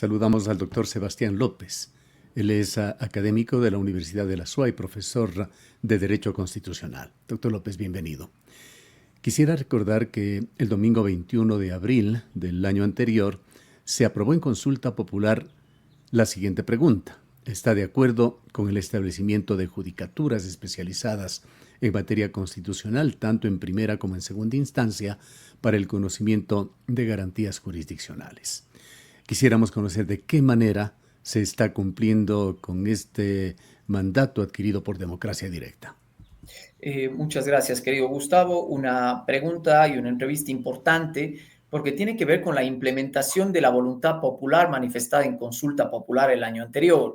Saludamos al doctor Sebastián López. Él es académico de la Universidad de la SUA y profesor de Derecho Constitucional. Doctor López, bienvenido. Quisiera recordar que el domingo 21 de abril del año anterior se aprobó en consulta popular la siguiente pregunta. ¿Está de acuerdo con el establecimiento de judicaturas especializadas en materia constitucional, tanto en primera como en segunda instancia, para el conocimiento de garantías jurisdiccionales? Quisiéramos conocer de qué manera se está cumpliendo con este mandato adquirido por democracia directa. Muchas gracias, querido Gustavo. Una pregunta y una entrevista importante porque tiene que ver con la implementación de la voluntad popular manifestada en consulta popular el año anterior.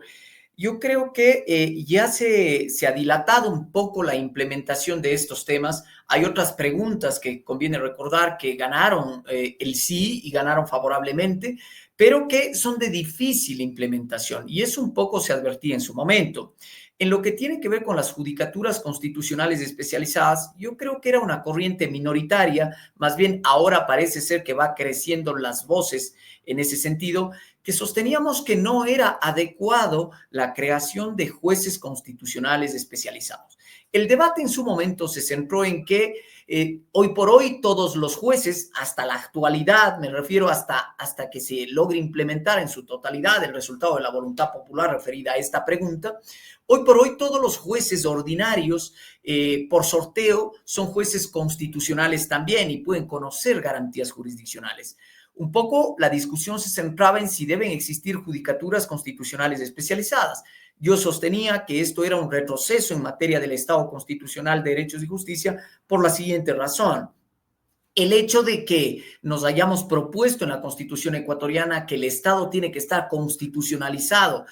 Yo creo que ya se ha dilatado un poco la implementación de estos temas. Hay otras preguntas que conviene recordar que ganaron el sí y ganaron favorablemente, pero que son de difícil implementación. Y eso un poco se advertía en su momento. En lo que tiene que ver con las judicaturas constitucionales especializadas, yo creo que era una corriente minoritaria, más bien ahora parece ser que va creciendo las voces en ese sentido, que sosteníamos que no era adecuado la creación de jueces constitucionales especializados. El debate en su momento se centró en que hoy por hoy todos los jueces, hasta la actualidad, me refiero hasta que se logre implementar en su totalidad el resultado de la voluntad popular referida a esta pregunta, hoy por hoy todos los jueces ordinarios por sorteo son jueces constitucionales también y pueden conocer garantías jurisdiccionales. Un poco la discusión se centraba en si deben existir judicaturas constitucionales especializadas. Yo sostenía que esto era un retroceso en materia del Estado constitucional de derechos y justicia por la siguiente razón. El hecho de que nos hayamos propuesto en la Constitución ecuatoriana que el Estado tiene que estar constitucionalizado,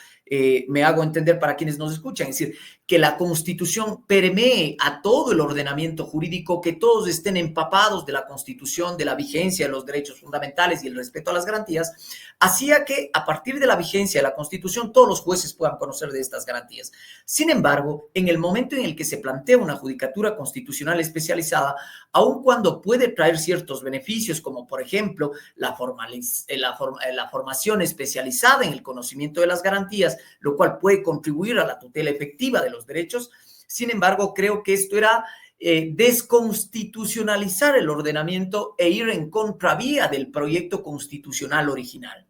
me hago entender para quienes nos escuchan, es decir, que la Constitución permee a todo el ordenamiento jurídico, que todos estén empapados de la Constitución, de la vigencia de los derechos fundamentales y el respeto a las garantías, hacía que a partir de la vigencia de la Constitución todos los jueces puedan conocer de estas garantías. Sin embargo, en el momento en el que se plantea una judicatura constitucional especializada, aun cuando puede traer ciertos beneficios, como por ejemplo la formación especializada en el conocimiento de las garantías, lo cual puede contribuir a la tutela efectiva de los derechos. Sin embargo, creo que esto era desconstitucionalizar el ordenamiento e ir en contravía del proyecto constitucional original.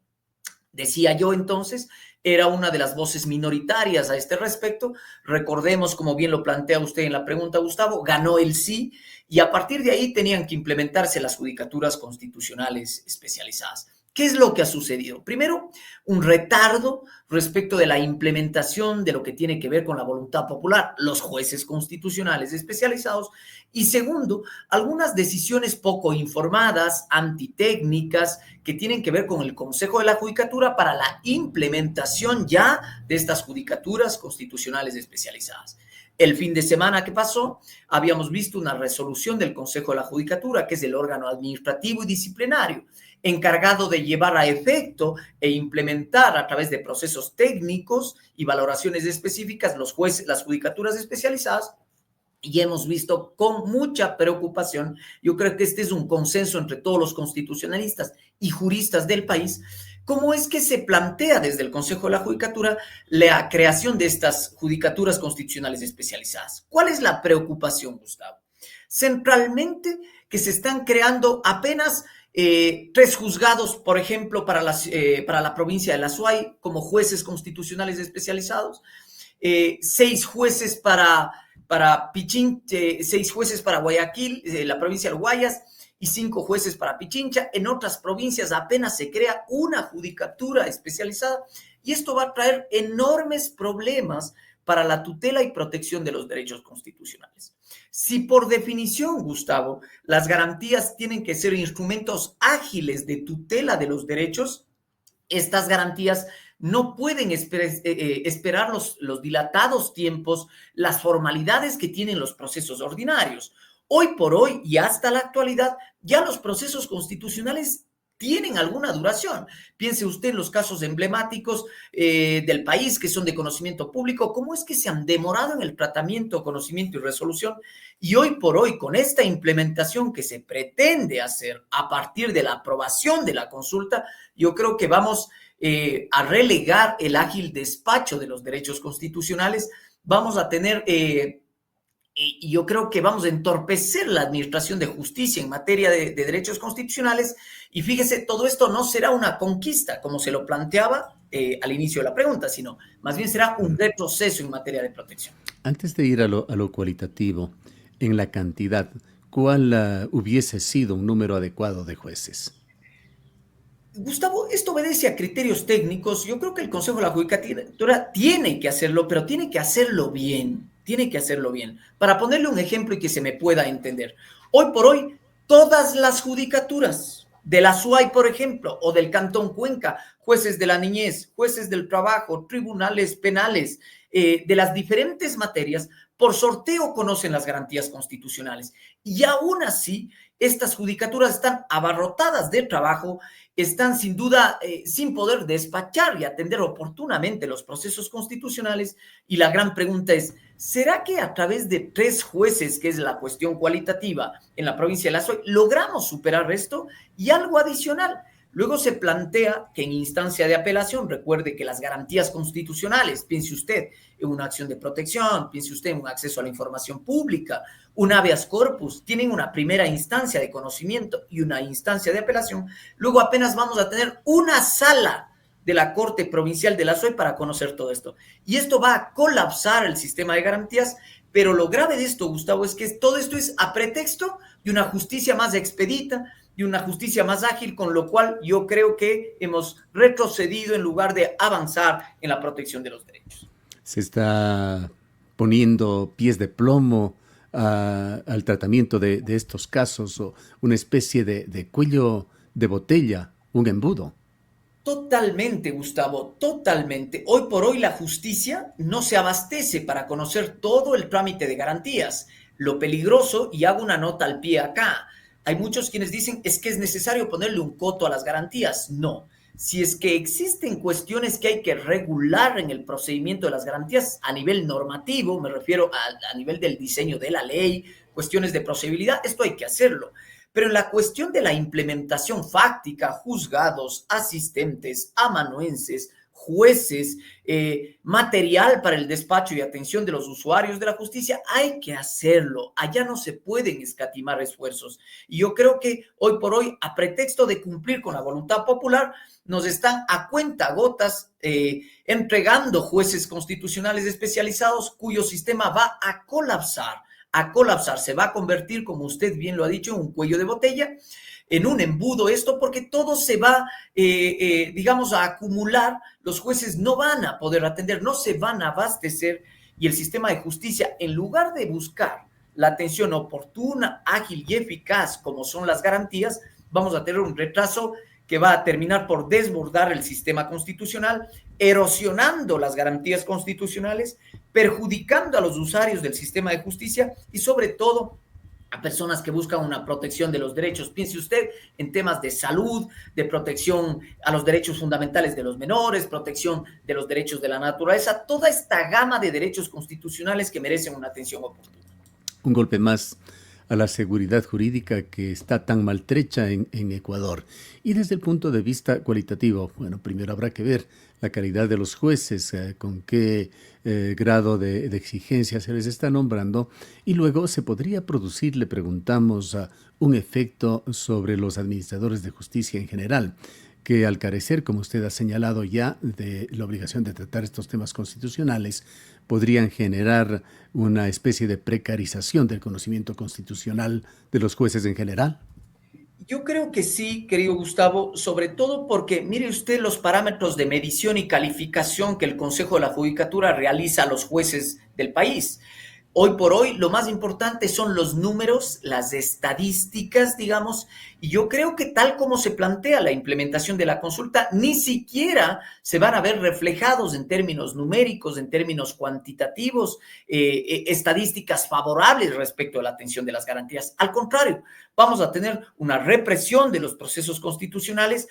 Decía yo entonces, era una de las voces minoritarias a este respecto. Recordemos, como bien lo plantea usted en la pregunta, Gustavo, ganó el sí y a partir de ahí tenían que implementarse las judicaturas constitucionales especializadas. ¿Qué es lo que ha sucedido? Primero, un retardo respecto de la implementación de lo que tiene que ver con la voluntad popular, los jueces constitucionales especializados. Y segundo, algunas decisiones poco informadas, antitécnicas, que tienen que ver con el Consejo de la Judicatura para la implementación ya de estas judicaturas constitucionales especializadas. El fin de semana que pasó, habíamos visto una resolución del Consejo de la Judicatura, que es el órgano administrativo y disciplinario, encargado de llevar a efecto e implementar a través de procesos técnicos y valoraciones específicas los jueces, las judicaturas especializadas. Y hemos visto con mucha preocupación, yo creo que este es un consenso entre todos los constitucionalistas y juristas del país, cómo es que se plantea desde el Consejo de la Judicatura la creación de estas judicaturas constitucionales especializadas. ¿Cuál es la preocupación, Gustavo? Centralmente que se están creando apenas 3 juzgados, por ejemplo, para la provincia de la Suay como jueces constitucionales especializados, 6 jueces para Pichincha, 6 jueces para Guayaquil, la provincia del Guayas, y 5 jueces para Pichincha. En otras provincias apenas se crea una judicatura especializada y esto va a traer enormes problemas para la tutela y protección de los derechos constitucionales. Si por definición, Gustavo, las garantías tienen que ser instrumentos ágiles de tutela de los derechos, estas garantías no pueden esperar los dilatados tiempos, las formalidades que tienen los procesos ordinarios. Hoy por hoy y hasta la actualidad, ya los procesos constitucionales tienen alguna duración. Piense usted en los casos emblemáticos del país que son de conocimiento público, cómo es que se han demorado en el tratamiento, conocimiento y resolución. Y hoy por hoy, con esta implementación que se pretende hacer a partir de la aprobación de la consulta, yo creo que vamos a relegar el ágil despacho de los derechos constitucionales, vamos a tener, y yo creo que vamos a entorpecer la administración de justicia en materia de derechos constitucionales. Y fíjese, todo esto no será una conquista, como se lo planteaba al inicio de la pregunta, sino más bien será un retroceso en materia de protección. Antes de ir a lo cualitativo, en la cantidad, ¿cuál hubiese sido un número adecuado de jueces? Gustavo, esto obedece a criterios técnicos. Yo creo que el Consejo de la Judicatura tiene que hacerlo, pero tiene que hacerlo bien. Tiene que hacerlo bien. Para ponerle un ejemplo y que se me pueda entender. Hoy por hoy, todas las judicaturas de la SUAY, por ejemplo, o del Cantón Cuenca, jueces de la niñez, jueces del trabajo, tribunales penales, de las diferentes materias, por sorteo conocen las garantías constitucionales. Y aún así, estas judicaturas están abarrotadas de trabajo, están sin duda sin poder despachar y atender oportunamente los procesos constitucionales. Y la gran pregunta es, ¿será que a través de 3 jueces, que es la cuestión cualitativa en la provincia de la SUAY, logramos superar esto? Y algo adicional, luego se plantea que en instancia de apelación, recuerde que las garantías constitucionales, piense usted en una acción de protección, piense usted en un acceso a la información pública, un habeas corpus, tienen una primera instancia de conocimiento y una instancia de apelación. Luego apenas vamos a tener una sala de la Corte Provincial de la SUAY para conocer todo esto. Y esto va a colapsar el sistema de garantías, pero lo grave de esto, Gustavo, es que todo esto es a pretexto de una justicia más expedita, de una justicia más ágil, con lo cual yo creo que hemos retrocedido en lugar de avanzar en la protección de los derechos. Se está poniendo pies de plomo al tratamiento de estos casos, o una especie de cuello de botella, un embudo. Totalmente, Gustavo, totalmente. Hoy por hoy la justicia no se abastece para conocer todo el trámite de garantías. Lo peligroso, y hago una nota al pie acá, hay muchos quienes dicen es que es necesario ponerle un coto a las garantías. No. Si es que existen cuestiones que hay que regular en el procedimiento de las garantías a nivel normativo, me refiero a nivel del diseño de la ley, cuestiones de procedibilidad, esto hay que hacerlo. Pero en la cuestión de la implementación fáctica, juzgados, asistentes, amanuenses, jueces, material para el despacho y atención de los usuarios de la justicia, hay que hacerlo. Allá no se pueden escatimar esfuerzos. Y yo creo que hoy por hoy, a pretexto de cumplir con la voluntad popular, nos están a cuentagotas entregando jueces constitucionales especializados cuyo sistema va a colapsar, se va a convertir, como usted bien lo ha dicho, en un cuello de botella, en un embudo esto, porque todo se va, digamos, a acumular. Los jueces no van a poder atender, no se van a abastecer, y el sistema de justicia, en lugar de buscar la atención oportuna, ágil y eficaz, como son las garantías, vamos a tener un retraso que va a terminar por desbordar el sistema constitucional, erosionando las garantías constitucionales, perjudicando a los usuarios del sistema de justicia y sobre todo a personas que buscan una protección de los derechos. Piense usted en temas de salud, de protección a los derechos fundamentales de los menores, protección de los derechos de la naturaleza, toda esta gama de derechos constitucionales que merecen una atención oportuna. Un golpe más a la seguridad jurídica que está tan maltrecha en Ecuador. Y desde el punto de vista cualitativo, bueno, primero habrá que ver la calidad de los jueces, con qué grado de exigencia se les está nombrando, y luego se podría producir, le preguntamos, un efecto sobre los administradores de justicia en general, que al carecer, como usted ha señalado ya, de la obligación de tratar estos temas constitucionales, podrían generar una especie de precarización del conocimiento constitucional de los jueces en general. Yo creo que sí, querido Gustavo, sobre todo porque mire usted los parámetros de medición y calificación que el Consejo de la Judicatura realiza a los jueces del país. Hoy por hoy, lo más importante son los números, las estadísticas, digamos, y yo creo que tal como se plantea la implementación de la consulta, ni siquiera se van a ver reflejados en términos numéricos, en términos cuantitativos, estadísticas favorables respecto a la atención de las garantías. Al contrario, vamos a tener una represión de los procesos constitucionales.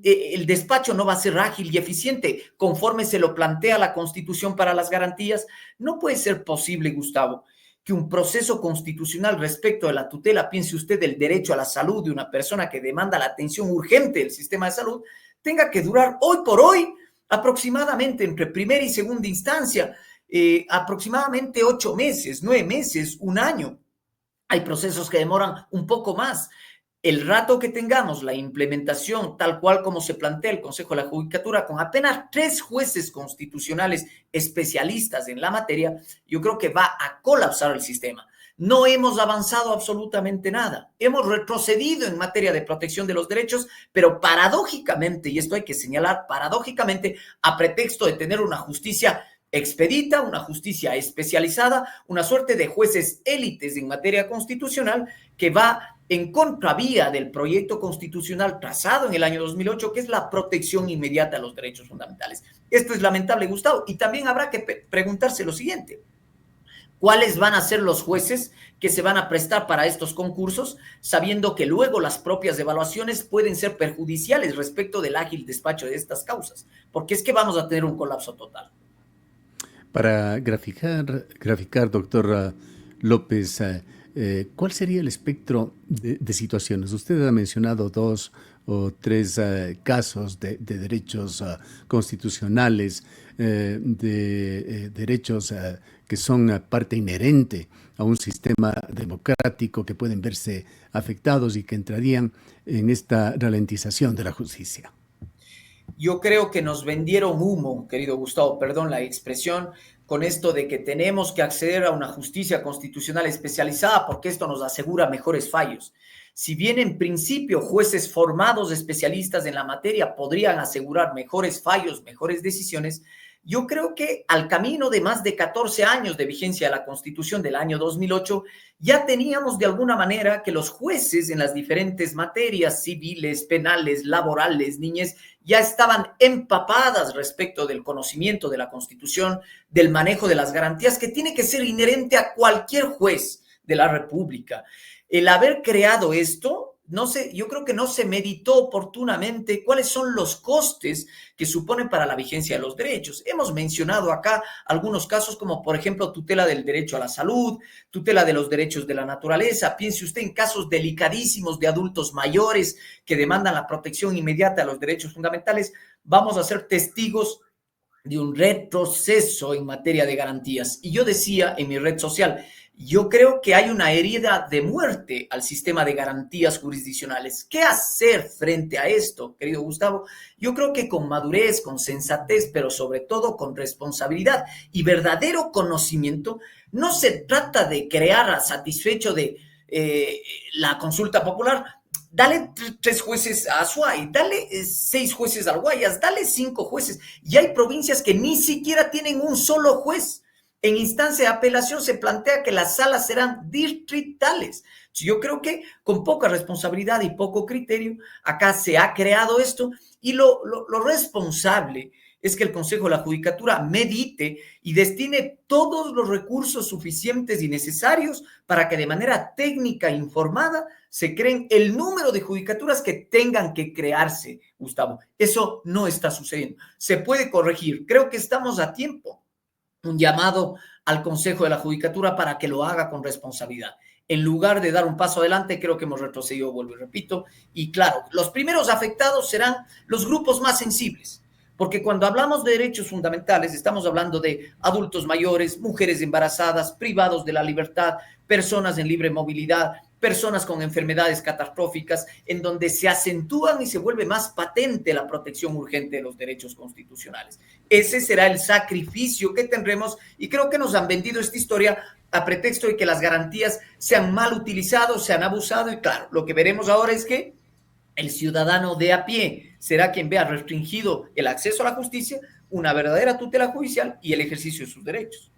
El despacho no va a ser ágil y eficiente conforme se lo plantea la Constitución para las garantías. No puede ser posible, Gustavo, que un proceso constitucional respecto de la tutela, piense usted, del derecho a la salud de una persona que demanda la atención urgente del sistema de salud, tenga que durar hoy por hoy aproximadamente entre primera y segunda instancia, aproximadamente 8 meses, 9 meses, un año. Hay procesos que demoran un poco más. El rato que tengamos la implementación tal cual como se plantea el Consejo de la Judicatura, con apenas 3 jueces constitucionales especialistas en la materia, yo creo que va a colapsar el sistema. No hemos avanzado absolutamente nada. Hemos retrocedido en materia de protección de los derechos, pero paradójicamente, y esto hay que señalar, paradójicamente, a pretexto de tener una justicia expedita, una justicia especializada, una suerte de jueces élites en materia constitucional que va en contravía del proyecto constitucional trazado en el año 2008, que es la protección inmediata a los derechos fundamentales. Esto es lamentable, Gustavo, y también habrá que preguntarse lo siguiente: ¿cuáles van a ser los jueces que se van a prestar para estos concursos, sabiendo que luego las propias evaluaciones pueden ser perjudiciales respecto del ágil despacho de estas causas? Porque es que vamos a tener un colapso total. Para graficar, doctor López, ¿cuál sería el espectro de situaciones? Usted ha mencionado 2 o 3 casos de derechos constitucionales, de derechos que son parte inherente a un sistema democrático que pueden verse afectados y que entrarían en esta ralentización de la justicia. Yo creo que nos vendieron humo, querido Gustavo, perdón la expresión, con esto de que tenemos que acceder a una justicia constitucional especializada porque esto nos asegura mejores fallos. Si bien en principio jueces formados especialistas en la materia podrían asegurar mejores fallos, mejores decisiones, yo creo que al camino de más de 14 años de vigencia de la Constitución del año 2008, ya teníamos de alguna manera que los jueces en las diferentes materias civiles, penales, laborales, niñez, ya estaban empapadas respecto del conocimiento de la Constitución, del manejo de las garantías que tiene que ser inherente a cualquier juez de la República. El haber creado esto, no sé, yo creo que no se meditó oportunamente cuáles son los costes que suponen para la vigencia de los derechos. Hemos mencionado acá algunos casos como, por ejemplo, tutela del derecho a la salud, tutela de los derechos de la naturaleza. Piense usted en casos delicadísimos de adultos mayores que demandan la protección inmediata de los derechos fundamentales. Vamos a ser testigos de un retroceso en materia de garantías. Y yo decía en mi red social, yo creo que hay una herida de muerte al sistema de garantías jurisdiccionales. ¿Qué hacer frente a esto, querido Gustavo? Yo creo que con madurez, con sensatez, pero sobre todo con responsabilidad y verdadero conocimiento, no se trata de crear a satisfecho de la consulta popular. Dale 3 jueces a Azuay, dale 6 jueces al Guayas, dale 5 jueces. Y hay provincias que ni siquiera tienen un solo juez. En instancia de apelación se plantea que las salas serán distritales. Yo creo que con poca responsabilidad y poco criterio, acá se ha creado esto y lo responsable es que el Consejo de la Judicatura medite y destine todos los recursos suficientes y necesarios para que de manera técnica e informada se creen el número de judicaturas que tengan que crearse, Gustavo. Eso no está sucediendo. Se puede corregir. Creo que estamos a tiempo. Un llamado al Consejo de la Judicatura para que lo haga con responsabilidad. En lugar de dar un paso adelante, creo que hemos retrocedido, vuelvo y repito. Y claro, los primeros afectados serán los grupos más sensibles, porque cuando hablamos de derechos fundamentales, estamos hablando de adultos mayores, mujeres embarazadas, privados de la libertad, personas en libre movilidad, personas con enfermedades catastróficas, en donde se acentúan y se vuelve más patente la protección urgente de los derechos constitucionales. Ese será el sacrificio que tendremos y creo que nos han vendido esta historia a pretexto de que las garantías se han mal utilizado, se han abusado y claro, lo que veremos ahora es que el ciudadano de a pie será quien vea restringido el acceso a la justicia, una verdadera tutela judicial y el ejercicio de sus derechos.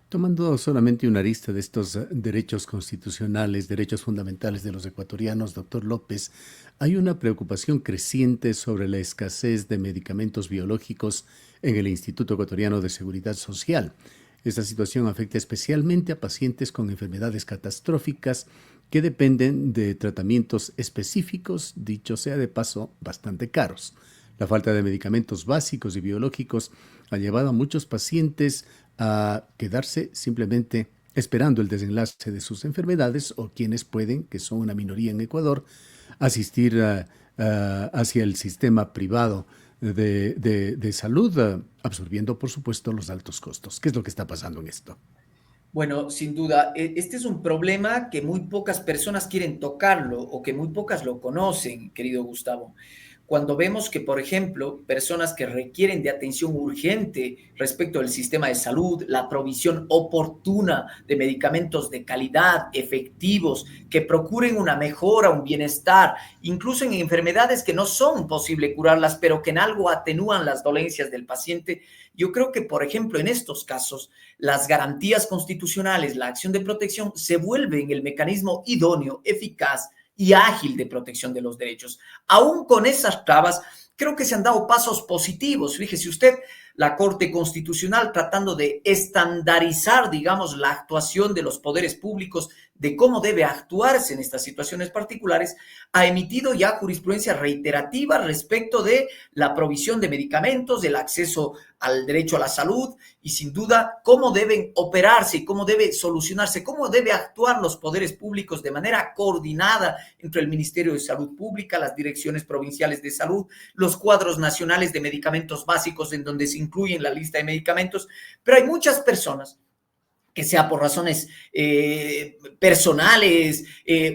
Tomando solamente una lista de estos derechos constitucionales, derechos fundamentales de los ecuatorianos, doctor López, hay una preocupación creciente sobre la escasez de medicamentos biológicos en el Instituto Ecuatoriano de Seguridad Social. Esta situación afecta especialmente a pacientes con enfermedades catastróficas que dependen de tratamientos específicos, dicho sea de paso, bastante caros. La falta de medicamentos básicos y biológicos ha llevado a muchos pacientes a quedarse simplemente esperando el desenlace de sus enfermedades o quienes pueden, que son una minoría en Ecuador, asistir hacia el sistema privado de salud, absorbiendo, por supuesto, los altos costos. ¿Qué es lo que está pasando en esto? Bueno, sin duda, este es un problema que muy pocas personas quieren tocarlo o que muy pocas lo conocen, querido Gustavo. Cuando vemos que, por ejemplo, personas que requieren de atención urgente respecto del sistema de salud, la provisión oportuna de medicamentos de calidad, efectivos, que procuren una mejora, un bienestar, incluso en enfermedades que no son posible curarlas, pero que en algo atenúan las dolencias del paciente, yo creo que, por ejemplo, en estos casos, las garantías constitucionales, la acción de protección, se vuelven el mecanismo idóneo, eficaz y ágil de protección de los derechos. Aún con esas trabas, creo que se han dado pasos positivos. Fíjese usted, la Corte Constitucional tratando de estandarizar, digamos, la actuación de los poderes públicos, de cómo debe actuarse en estas situaciones particulares, ha emitido ya jurisprudencia reiterativa respecto de la provisión de medicamentos, del acceso al derecho a la salud y sin duda cómo deben operarse y cómo debe solucionarse, cómo debe actuar los poderes públicos de manera coordinada entre el Ministerio de Salud Pública, las direcciones provinciales de salud, los cuadros nacionales de medicamentos básicos en donde se incluyen la lista de medicamentos, pero hay muchas personas que sea por razones personales,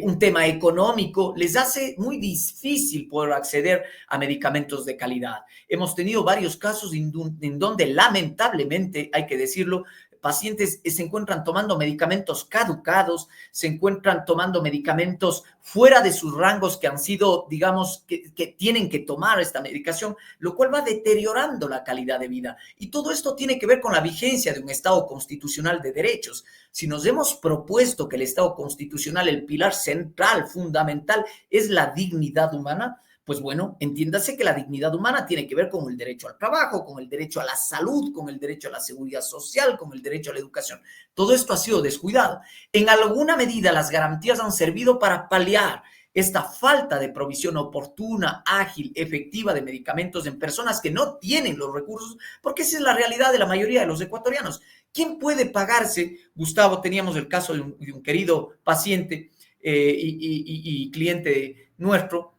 un tema económico, les hace muy difícil poder acceder a medicamentos de calidad. Hemos tenido varios casos en donde lamentablemente, hay que decirlo, pacientes se encuentran tomando medicamentos caducados, se encuentran tomando medicamentos fuera de sus rangos que han sido, digamos, que tienen que tomar esta medicación, lo cual va deteriorando la calidad de vida. Y todo esto tiene que ver con la vigencia de un Estado constitucional de derechos. Si nos hemos propuesto que el Estado constitucional, el pilar central, fundamental, es la dignidad humana, pues bueno, entiéndase que la dignidad humana tiene que ver con el derecho al trabajo, con el derecho a la salud, con el derecho a la seguridad social, con el derecho a la educación. Todo esto ha sido descuidado. En alguna medida las garantías han servido para paliar esta falta de provisión oportuna, ágil, efectiva de medicamentos en personas que no tienen los recursos, porque esa es la realidad de la mayoría de los ecuatorianos. ¿Quién puede pagarse? Gustavo, teníamos el caso de un querido paciente y cliente nuestro.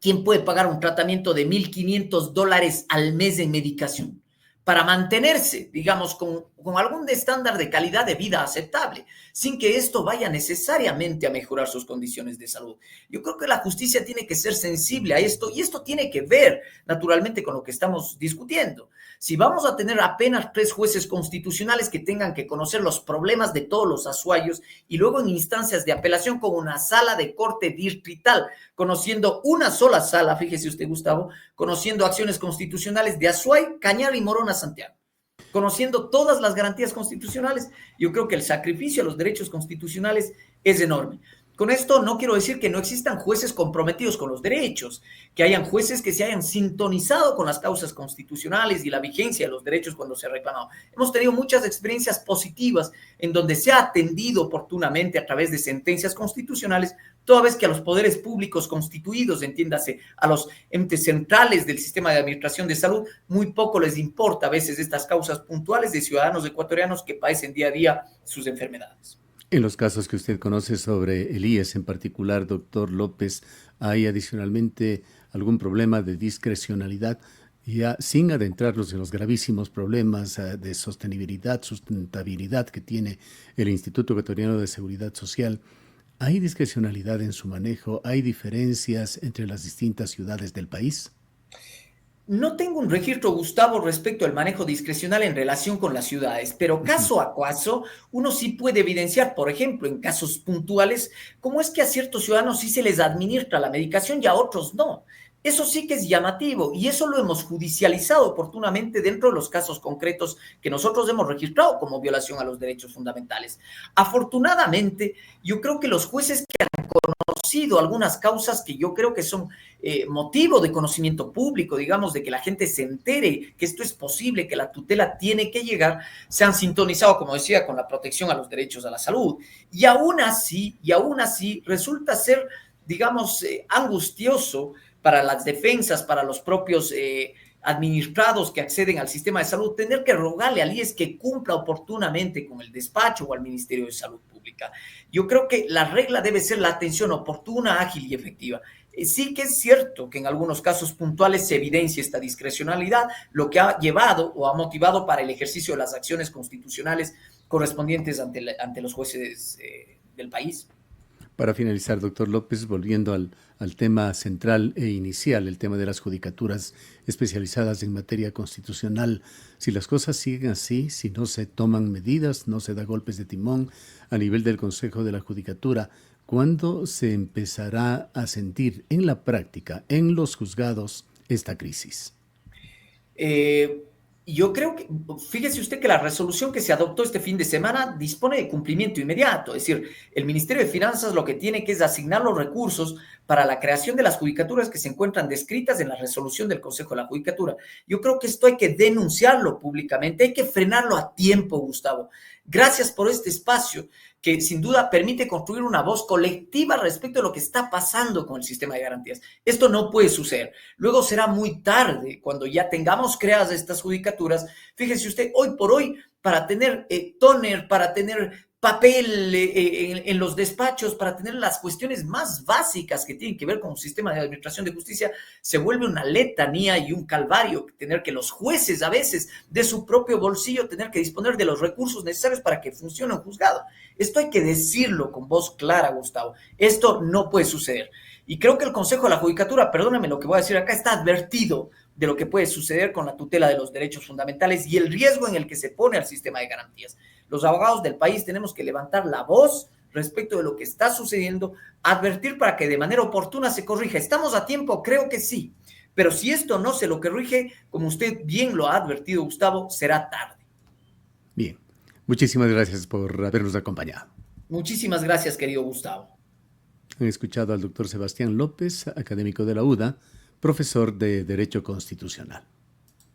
¿Quién puede pagar un tratamiento de $1,500 al mes en medicación para mantenerse, digamos, con algún estándar de calidad de vida aceptable, sin que esto vaya necesariamente a mejorar sus condiciones de salud? Yo creo que la justicia tiene que ser sensible a esto y esto tiene que ver, naturalmente, con lo que estamos discutiendo. Si vamos a tener apenas 3 jueces constitucionales que tengan que conocer los problemas de todos los azuayos y luego en instancias de apelación con una sala de corte distrital, conociendo una sola sala, fíjese usted, Gustavo, conociendo acciones constitucionales de Azuay, Cañar y Morona Santiago, conociendo todas las garantías constitucionales, yo creo que el sacrificio a los derechos constitucionales es enorme. Con esto no quiero decir que no existan jueces comprometidos con los derechos, que hayan jueces que se hayan sintonizado con las causas constitucionales y la vigencia de los derechos cuando se ha reclamado. Hemos tenido muchas experiencias positivas en donde se ha atendido oportunamente a través de sentencias constitucionales, toda vez que a los poderes públicos constituidos, entiéndase, a los entes centrales del sistema de administración de salud, muy poco les importa a veces estas causas puntuales de ciudadanos ecuatorianos que padecen día a día sus enfermedades. En los casos que usted conoce sobre el IES en particular, doctor López, ¿hay adicionalmente algún problema de discrecionalidad, ya sin adentrarnos en los gravísimos problemas de sostenibilidad, sustentabilidad que tiene el Instituto Ecuatoriano de Seguridad Social? ¿Hay discrecionalidad en su manejo? ¿Hay diferencias entre las distintas ciudades del país? No tengo un registro, Gustavo, respecto al manejo discrecional en relación con las ciudades, pero caso a caso uno sí puede evidenciar, por ejemplo, en casos puntuales, cómo es que a ciertos ciudadanos sí se les administra la medicación y a otros no. Eso sí que es llamativo y eso lo hemos judicializado oportunamente dentro de los casos concretos que nosotros hemos registrado como violación a los derechos fundamentales. Afortunadamente, yo creo que los jueces que han conocido algunas causas que yo creo que son motivo de conocimiento público, digamos, de que la gente se entere que esto es posible, que la tutela tiene que llegar, se han sintonizado, como decía, con la protección a los derechos a la salud. Y aún así resulta ser, digamos, angustioso para las defensas, para los propios administrados que acceden al sistema de salud, tener que rogarle al IES que cumpla oportunamente con el despacho o al Ministerio de Salud Pública. Yo creo que la regla debe ser la atención oportuna, ágil y efectiva. Sí que es cierto que en algunos casos puntuales se evidencia esta discrecionalidad, lo que ha llevado o ha motivado para el ejercicio de las acciones constitucionales correspondientes ante los jueces del país. Para finalizar, doctor López, volviendo al tema central e inicial, el tema de las judicaturas especializadas en materia constitucional, si las cosas siguen así, si no se toman medidas, no se da golpes de timón a nivel del Consejo de la Judicatura, ¿cuándo se empezará a sentir en la práctica, en los juzgados, esta crisis? Yo creo que, fíjese usted que la resolución que se adoptó este fin de semana dispone de cumplimiento inmediato, es decir, el Ministerio de Finanzas lo que tiene que es asignar los recursos para la creación de las judicaturas que se encuentran descritas en la resolución del Consejo de la Judicatura. Yo creo que esto hay que denunciarlo públicamente, hay que frenarlo a tiempo, Gustavo. Gracias por este espacio que sin duda permite construir una voz colectiva respecto a lo que está pasando con el sistema de garantías. Esto no puede suceder. Luego será muy tarde cuando ya tengamos creadas estas judicaturas. Fíjese usted, hoy por hoy, para tener tóner, para tener papel en los despachos, para tener las cuestiones más básicas que tienen que ver con un sistema de administración de justicia, se vuelve una letanía y un calvario tener que los jueces a veces de su propio bolsillo tener que disponer de los recursos necesarios para que funcione un juzgado. Esto hay que decirlo con voz clara, Gustavo. Esto no puede suceder. Y creo que el Consejo de la Judicatura, perdóname lo que voy a decir acá, está advertido de lo que puede suceder con la tutela de los derechos fundamentales y el riesgo en el que se pone al sistema de garantías. Los abogados del país tenemos que levantar la voz respecto de lo que está sucediendo, advertir para que de manera oportuna se corrija. ¿Estamos a tiempo? Creo que sí. Pero si esto no se lo corrige, como usted bien lo ha advertido, Gustavo, será tarde. Bien, muchísimas gracias por habernos acompañado. Muchísimas gracias, querido Gustavo. Han escuchado al doctor Sebastián López, académico de la UDA, profesor de Derecho Constitucional.